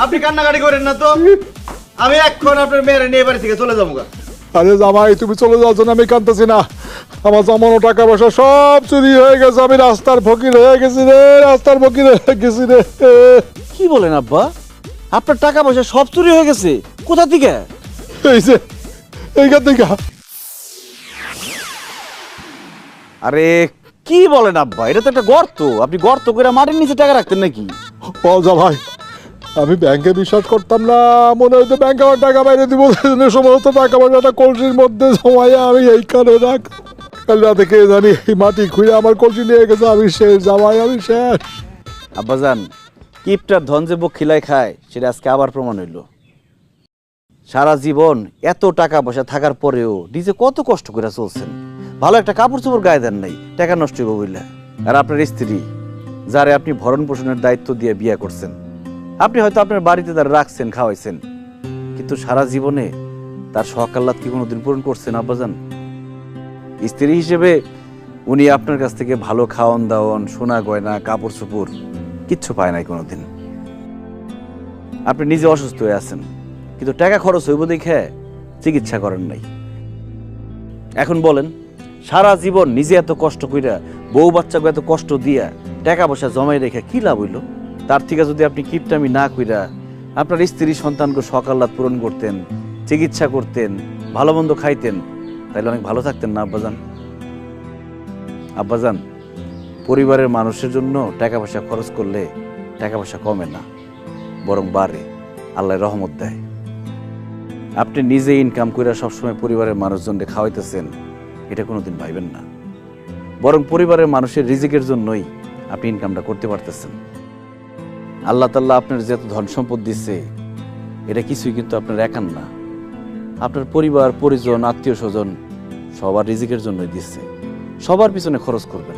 আপনি কান্নাকাটি করেন না তো, আমি এখন আপনার মেয়ের নিয়ে বাড়ি থেকে চলে যাবো। আরে জামাই, তুমি চলে যাওয়ার জন্য আমি কাঁদতেছি না। আমার জমানো টাকা পয়সা সব চুরি হয়ে গেছে, আমি রাস্তার ফকির হয়ে গেছি রে, রাস্তার ফকির হয়ে গেছি রে। কি বলেন আব্বা? আপনার টাকা পয়সা সব চুরি হয়ে গেছে? কোথা থেকে? এই যে এইখান থেকে। আরে কি বলেন আব্বা, এটা তো একটা গর্ত। আপনি গর্ত করে মাটির নিচে টাকা রাখতেন নাকি? ও জামাই, আমি ব্যাংকে বিশ্বাস করতাম না, মনে হয়তো ব্যাংকে আমার টাকা বাইরে দিব, সমস্ত টাকা পয়সাটা কলসির মধ্যে জমাইয়া আমি এইখানে রাখ। কাল রাতে কে জানি এই মাটি খুঁড়ে আমার কলসি নিয়ে গেছে, আমি শেষ জামাই, আমি শেষ। আব্বাজান, কিপটার ধন যে বখিলায় খায় সেটা আজকে আবার প্রমাণ হইল। সারা জীবন এত টাকা পয়সা থাকার পরেও নিজে কত কষ্ট করে চলছেন, ভালো একটা কাপড় চোপড় গায়ে দেন নাই, টাকা নষ্ট হইব বইলা। আর আপনার স্ত্রী যারে আপনি ভরণ পোষণের দায়িত্ব দিয়ে বিয়ে করছেন, আপনি হয়তো আপনার বাড়িতে তার রাখছেন, খাওয়াইছেন, কিন্তু সারা জীবনে তার শখ আহ্লাদ কি কোনোদিন পূরণ করছেন আব্বাজান? স্ত্রী হিসেবে উনি আপনার কাছ থেকে ভালো খাওয়ান দাওয়ান, সোনা গয়না, কাপড় চোপড় কিচ্ছু পায় নাই কোনোদিন। আপনি নিজে অসুস্থ হয়ে আছেন, কিন্তু টাকা খরচ হইব দেখে চিকিৎসা করেন নাই। এখন বলেন, সারা জীবন নিজে এত কষ্ট কইরা, বউ বাচ্চাকে এত কষ্ট দিয়া টাকা পয়সা জমাই রেখে কি লাভ হইল? তার থেকে যদি আপনি কিপটামি না কইরা আপনার স্ত্রী সন্তানকে শখ আহ্লাদ পূরণ করতেন, চিকিৎসা করতেন, ভালো মন্দ খাইতেন, তাহলে অনেক ভালো থাকতেন না আব্বাজান? আব্বাজান, পরিবারের মানুষের জন্য টাকা পয়সা খরচ করলে টাকা পয়সা কমে না, বরং বাড়ে, আল্লাহ রহমত দেয়। আপনি নিজে ইনকাম করে সবসময় পরিবারের মানুষজনকে খাওয়াইতেছেন, এটা কোনোদিন ভাইবেন না, বরং পরিবারের মানুষের রিজিকের জন্যই আপনি ইনকামটা করতে পারতেছেন। আল্লাহ তাআলা আপনার যত ধন সম্পদ দিচ্ছে, এটা কিছুই কিন্তু আপনার একার না, আপনার পরিবার পরিজন, আত্মীয় স্বজন সবার রিজিকের জন্যই দিচ্ছে। সবার পিছনে খরচ করবেন।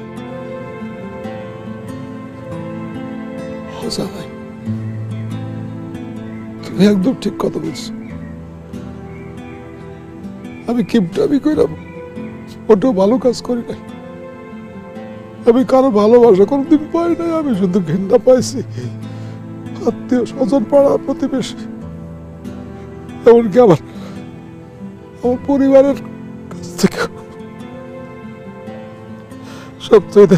তুমি একদম ঠিক কথা বলছো। আমি কিপটামি কইরাম, ওটাও ভালো কাজ করি নাই। আমি কারো ভালোবাসা কোনোদিন পাই নাই, আমি শুধু ঘৃণা পাইছি আত্মীয় স্বজন, পাড়া প্রতিবেশী, এমনকি আমার পরিবারের কাছ থেকে। সবচেয়ে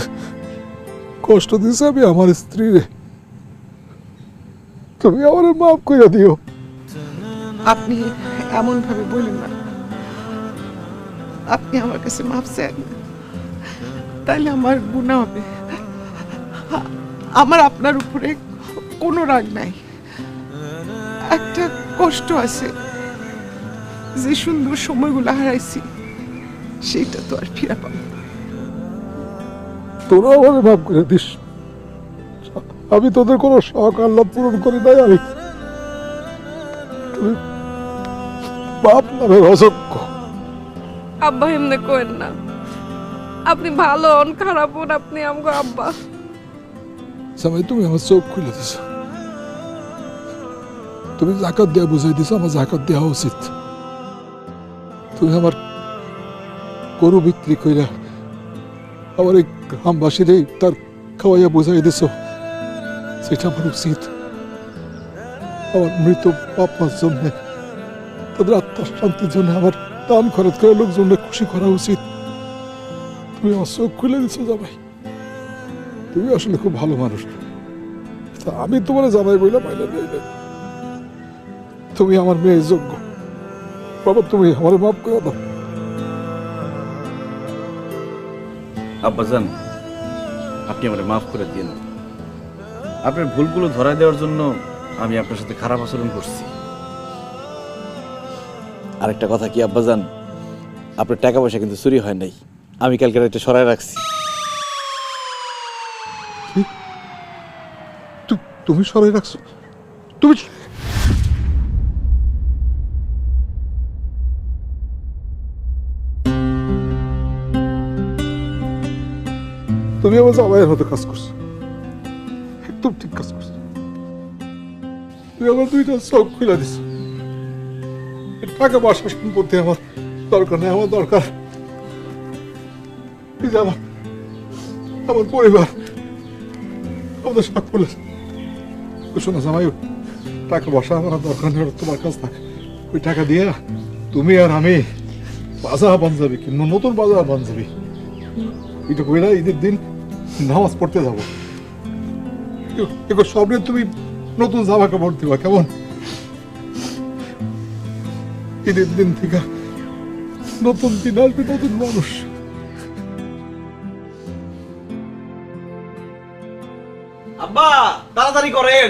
কষ্ট দিয়েছে আমি আমার স্ত্রীরে। তুমি আমার মাফ করে দিও। আপনি এমন ভাবে বলেন না, আপনি আমার কাছে মাফ চান, তাইলে আমার গুনাহ হবে। আমার আপনার উপরে কোনো রাগ নাই, একটা কষ্ট আছে, যে সুন্দর সময়গুলো হারাইছি সেটা তো আর ফিরে পাবো না। তোরা আমার মাফ করে দিস। আমি তোদের কোনো শখ আহ্লাদ পূরণ করি নাই, আমি বাপ নামের অযোগ্য। আব্বা এমনি করেন না, আপনি ভালো হন খারাপ হন, আপনি আমগো আব্বা। জামাই, তুমি আমার চোখ খুলে দিছ, তুমি জাকাত দেওয়া বুঝাই দিছ, আমার জাকাত দেওয়া উচিত। তুমি আমার গরু বিক্রি কইরা আমার এই গ্রামবাসীর তার খাওয়াইয়া বুঝাই দিছ, সেটা আমার উচিত। আমার মৃত বাপ মার জন্য, তাদের আত্মার শান্তির জন্য আমার দান খরচ করে লোকজনকে খুশি করা উচিত। তুমি আমার চোখ খুলে দিছো জামাই, তুমি আসলে খুব ভালো মানুষ। আমি তোমার জামাই বইলা পাইলে নেই, তুমি আমার মেয়ের যোগ্য। বাবা, তুমি আমার মাফ করে দাও। আব্বাজান, আপনি আমাকে মাফ করে দিন। আপনার ভুলগুলো ধরা দেওয়ার জন্য আমি আপনার সাথে খারাপ আচরণ করছি। আরেকটা কথা কি আব্বাজান, আপনার টাকা পয়সা কিন্তু চুরি হয় নাই, আমি কালকে রাতে সরাই রাখছি। তুমি সরাই রাখছো? তুমি তুমি আমার জামাইয়ের মতো কাজ করছো, একদম ঠিক কাজ করছো। তুমি আমার দুইটা চোখ খুলে দিছো। টাকা পয়সা সম্পত্তি আমার দরকার নেই, আমার দরকার আমার পরিবার, আমাদের সকলের। শোনো জামাই, টাকা পয়সা আমার দরকার নেই, তোমার কাছ থাকে। ওই টাকা দিয়ে তুমি আর আমি বাজার পাঞ্জাবি কিনবো, নতুন বাজার পাঞ্জাবি, এটা কইরা ঈদের দিন নামাজ পড়তে যাবো। সব নিয়ে তুমি নতুন জামা কাপড় দিবা, কেমন? ঈদের দিন থেকে নতুন দিন আসবে, নতুন মানুষ। আব্বা, তাড়াতাড়ি করেন,